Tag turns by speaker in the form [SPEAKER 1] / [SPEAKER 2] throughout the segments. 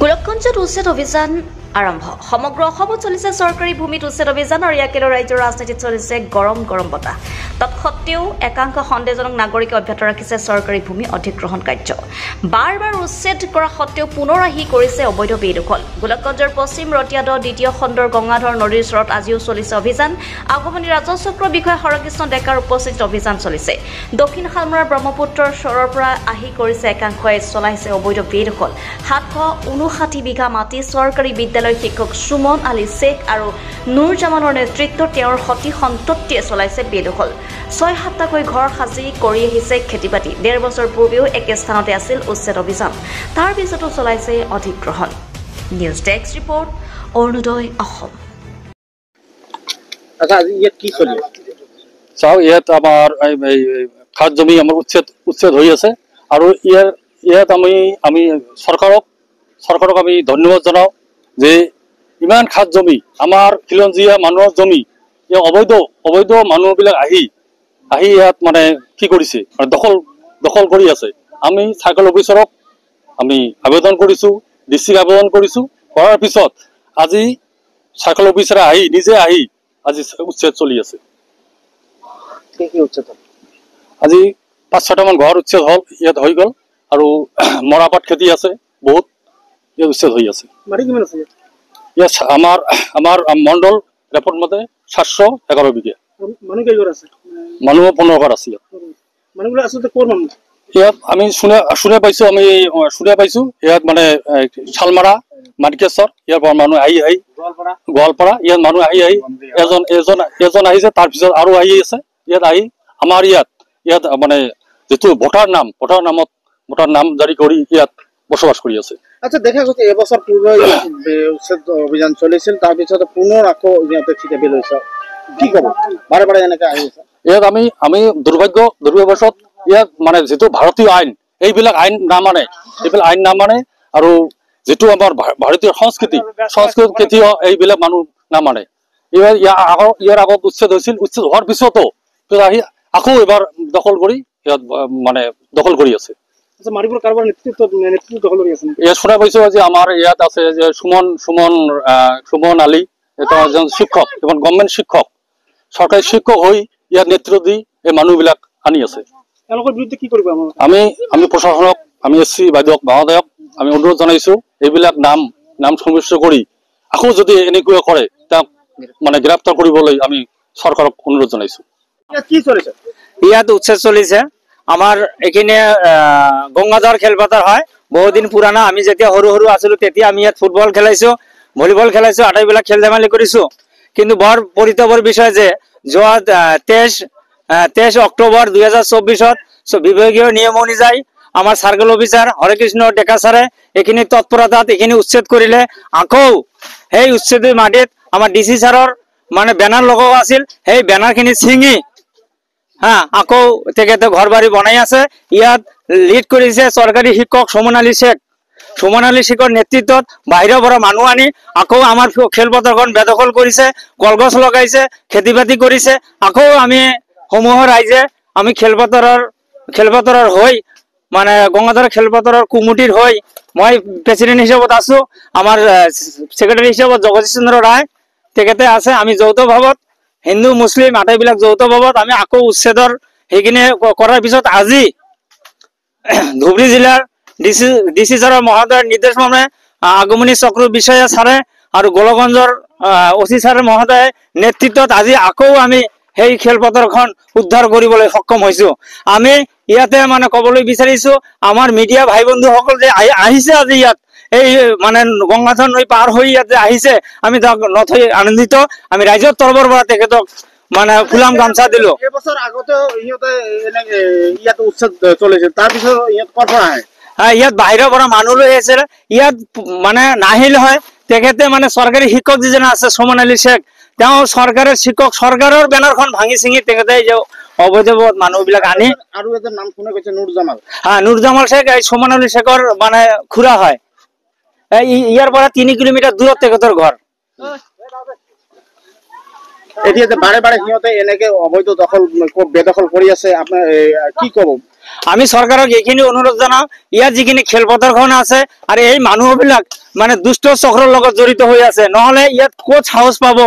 [SPEAKER 1] গোলকগঞ্জত উচ্ছেদ অভিযান আৰম্ভ সমগ্ৰ অসমত চলিছে চৰকাৰী ভূমিত উচ্ছেদ অভিযান আৰু ইয়াকে ৰাজ্যৰ ৰাজনীতিত চলিছে গৰম বতাহ তৎসত্ত্বেও একাংশ সন্দেহজনক নাগৰিকে অব্যাহত ৰাখিছে চৰকাৰী ভূমি অধিগ্ৰহণ কাৰ্য বাৰ উচ্ছেদ কৰা সত্ত্বেও পুনৰ আহি কৰিছে অবৈধ বেদখল গোলকগঞ্জৰ পশ্চিম ৰতিয়াদ দ্বিতীয় খণ্ডৰ গংগাধৰ নদীৰ ওচৰত আজিও চলিছে অভিযান আগমনী ৰাজচক্ৰ বিষয়া হৰকৃষ্ণ ডেকাৰ উপস্থিত অভিযান চলিছে দক্ষিণ শালমৰাৰ ব্ৰহ্মপুত্ৰৰ চৰৰ পৰা আহি কৰিছে একাংশই চলাইছে অবৈধ বেদখল 759 বিঘা মাটি চৰকাৰী বিদ্যালয়ৰ শিক্ষক সুমন আলী শেখ আৰু নুৰ জামানৰ নেতৃত্বত তেওঁৰ সতি সন্ততিয়ে চলাইছে বেদখল 6-7টাকৈ ঘৰ সাজি কৰি আহিছে খেতিবাতি 1.5 বছৰ পূৰ্বেও একে স্থানতে আছিল উচ্ছেদ অভিযান তাৰ পিছতো চলাইছে অধিগ্ৰহণ news desk report Arunodoi Assam
[SPEAKER 2] আচ্ছা আজি ইয়াত কি চলি
[SPEAKER 3] চাও ইয়াত আমাৰ খাত জমি আমাৰ উচ্ছেদ হৈ আছে আৰু ইয়াত আমি চৰকাৰক আমি ধন্যবাদ জনাও যে ইমান খাত জমি আমাৰ খিলঞ্জীয়া মানুহৰ জমি অবৈধ মানুহবিলাক আহি ইয়াত মানে কি কৰিছে দখল কৰি আছে আমি চাইকেল অফিচাৰক আমি আবেদন কৰিছো ডিস্ট্ৰিক্ট আবেদন কৰিছো কৰাৰ পিছত আজি চাইকেল অফিচাৰে নিজে আহি আজি উচ্ছেদ চলি আছে
[SPEAKER 2] কি উচ্ছেদ
[SPEAKER 3] আজি 5-6টা মান ঘৰ উচ্ছেদ হল ইয়াত হৈ গল আৰু মৰাপাট খেতি আছে বহুত ইয়াত উচ্ছেদ হৈ আছে
[SPEAKER 2] মাটি কিমান আছে
[SPEAKER 3] ইয়াত আমাৰ মণ্ডল ৰেপৰ্ট মতে 711 বিঘা
[SPEAKER 2] মানুহ কেইঘৰ আছে
[SPEAKER 3] মানুহ 15 ঘৰ আছে
[SPEAKER 2] মানুহগুলো আসলে কোন মানুহ
[SPEAKER 3] ইয়াত আমি শুনে পাইছো ইয়াত মানে শালমাৰা মানকেশ্বৰ ইয়াৰ পৰা মানুহ আহি গোৱালপাৰা ইয়াত মানুহ আহি এজন আহিছে তাৰপিছত আৰু আহি আছে ইয়াত আহি আমাৰ ইয়াত মানে যেটো ভোটাৰ নাম জাৰি কৰি ইয়াত বসবাস কৰি আছে
[SPEAKER 2] আচ্ছা দেখা গৈছে এবছৰ পূৰ্বে উচ্ছেদ অভিযান চলিছিল তাৰপিছত পুনৰ আকৌ ইয়াতে ঠিকাবি লৈছে কি কব বাৰে এনেকৈ আহি আছে
[SPEAKER 3] ইয়াত আমি দুৰ্ভাগ্যবশত ইয়াত মানে যেটো ভাৰতীয় আইন এইবিলাক আইন নামানে আৰু যেটো আমাৰ ভাৰতীয় সংস্কৃতি কেতিয়াও এইবিলাক মানুহ নামানে ইয়াৰ আগত উচ্ছেদ হৈছিল উচ্ছেদ হোৱাৰ পিছতো আহি আকৌ এবাৰ দখল কৰি আছে
[SPEAKER 2] মাৰিবৰ কাৰোবাৰ নেতৃত্ব দখল কৰি আছে
[SPEAKER 3] ইয়াত শুনা পাইছো যে আমাৰ ইয়াত আছে যে সুমন আলী এটা এজন শিক্ষক এখন গভৰ্ণমেণ্ট শিক্ষক চৰকাৰী শিক্ষক হৈ ইয়াত নেতৃত্ব দি এই মানুহবিলাক আনি আছে
[SPEAKER 2] তেওঁলোকৰ বিৰুদ্ধে কি কৰিব
[SPEAKER 3] আমি প্ৰশাসনক আমি এসি বাইদেউক মহোদয়ক আমি অনুৰোধ জনাইছো এইবিলাক নাম সমস্যা কৰি আকৌ যদি এনেকুৱা কৰে তাক মানে গ্ৰেপ্তাৰ কৰিবলৈ আমি চৰকাৰক অনুৰোধ জনাইছো
[SPEAKER 2] কি চলিছে
[SPEAKER 4] ইয়াত উচ্ছেদ চলিছে আমাৰ এখানে গংগাধৰ খেলপথাৰ হয় বহুদিন পুৰাণা আমি যেতিয়া সৰু আছিলো তেতিয়া আমি ইয়াত ফুটবল খেলাইছো ভলিবল খেলাইছো আটাইবিলাক খেল ধেমালি কৰিছো কিন্তু বৰ পৰিতাপৰ বিষয় যে যোৱা 23 অক্টোবৰ 2024 বিভাগীয় নিয়ম অনুযায়ী আমাৰ সাৰ্কেল অফিচাৰ হৰকৃষ্ণ ডেকা ছাৰে এখানে তৎপৰতাত এখানে উচ্ছেদ কৰিলে আকৌ সেই উচ্ছেদ মাটিত আমাৰ ডিসি ছাৰৰ মানে বেনাৰ লগোৱা আছিল সেই বেনাৰখিনি ছিঙি আকৌ তেখেতে ঘৰ বাৰী বনাই আছে ইয়াত লিড কৰিছে চৰকাৰী শিক্ষক সুমন আলী শেখৰ নেতৃত্বত বাহিৰৰ পৰা মানুহ আনি আকৌ আমাৰ খেলপথাৰখন বেদখল কৰিছে কলগছ লগাইছে খেতি বাতি কৰিছে আকৌ আমি সমূহৰ ৰাইজে আমি খেলপথাৰৰ হৈ মানে গংগাধৰ খেলপথাৰৰ কুমুটিৰ হৈ মই প্ৰেচিডেন্ট হিচাপত আছো আমাৰ সেক্ৰেটাৰী হিচাপত জগদীশ চন্দ্ৰ ৰায় তেখেতে আছে আমি যৌথ ভাৱত হিন্দু মুছলিম আটাইবিলাক যৌথ ভাৱত আমি আকৌ উচ্ছেদৰ সেইখিনি কৰাৰ পিছত আজি ধুবুৰী জিলাৰ ডিসি ছাৰৰ মহোদয়ৰ নিৰ্দেশ মৰ্মে আগমনী চক্ৰ বিষয়া ছাৰে আৰু গোলকগঞ্জৰ অচি ছাৰ মহোদয় নেতৃত্বত আজি আকৌ আমি সেই খেলপথাৰখন উদ্ধাৰ কৰিবলৈ সক্ষম হৈছো আমি ইয়াতে মানে কবলৈ বিচাৰিছো আমাৰ মিডিয়া ভাই বন্ধুসকল যে আহিছে আজি ইয়াত এই মানে গংগাধৰ নৈ পাৰ হৈ ইয়াতে আহিছে আমি নথৈ আনন্দিত আমি ৰাইজৰ তৰফৰ পৰা তেখেতক মানে ফুলাম গামছা দিলো
[SPEAKER 2] এবছৰ আগতে ইয়াত উচ্ছেদ চলিছিল তাৰপিছত ইয়াত ক'ৰ পৰা আহে
[SPEAKER 4] ইয়াত বাহিৰৰ পৰা মানুহ লৈ আহিছিল ইয়াত মানে নাহিল হয় তেখেতে মানে চৰকাৰী শিক্ষক যিজন আছে সুমন আলী শেখ তেওঁ চৰকাৰৰ বেনাৰখন ভাঙি চিঙি তেখেতে অবৈধ মানুহবিলাক আনি
[SPEAKER 2] আৰু এজন নাম শুনা গৈছে
[SPEAKER 4] নুৰ জামাল শেখ এই সুমন আলী শেখৰ মানে খুৰা হয় ইয়াৰ পৰা 3 কিলোমিটাৰ দূৰত তেখেতৰ ঘৰ
[SPEAKER 2] এতিয়া যে বাৰে বাৰে সিহঁতে এনেকে অবৈধ দখল বেদখল কৰি আছে, আপোনাৰ কি ক'ব?
[SPEAKER 4] আমি চৰকাৰক এইখিনি অনুৰোধ জনাওঁ, ইয়াত যিখিনি খেলপথাৰখন আছে আৰু এই মানুহবিলাক মানে দুষ্ট চক্ৰৰ লগত জড়িত হৈ আছে, নহলে ইয়াত ক'ত সাহস পাব?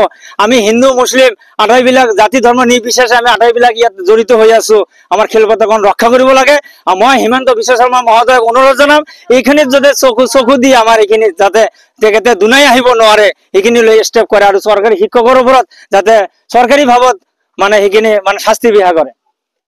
[SPEAKER 4] আমি হিন্দু মুছলিম আটাইবিলাক জাতি ধৰ্ম নিৰ্বিশেষে আমি আটাইবিলাক ইয়াত জড়িত হৈ আছো। আমাৰ খেলপথাৰখন ৰক্ষা কৰিব লাগে। আৰু মই হিমন্ত বিশ্ব শৰ্মা মহোদয়ক অনুৰোধ জনাম, এইখিনিত যদি চকু দি আমাৰ এইখিনি যাতে তেখেতে দুনাই আহিব নোৱাৰে, সেইখিনি লৈ ষ্টেপ কৰে আৰু চৰকাৰী শিক্ষকৰ ওপৰত যাতে চৰকাৰী ভাৱত মানে সেইখিনি মানে শাস্তি বিহা কৰে।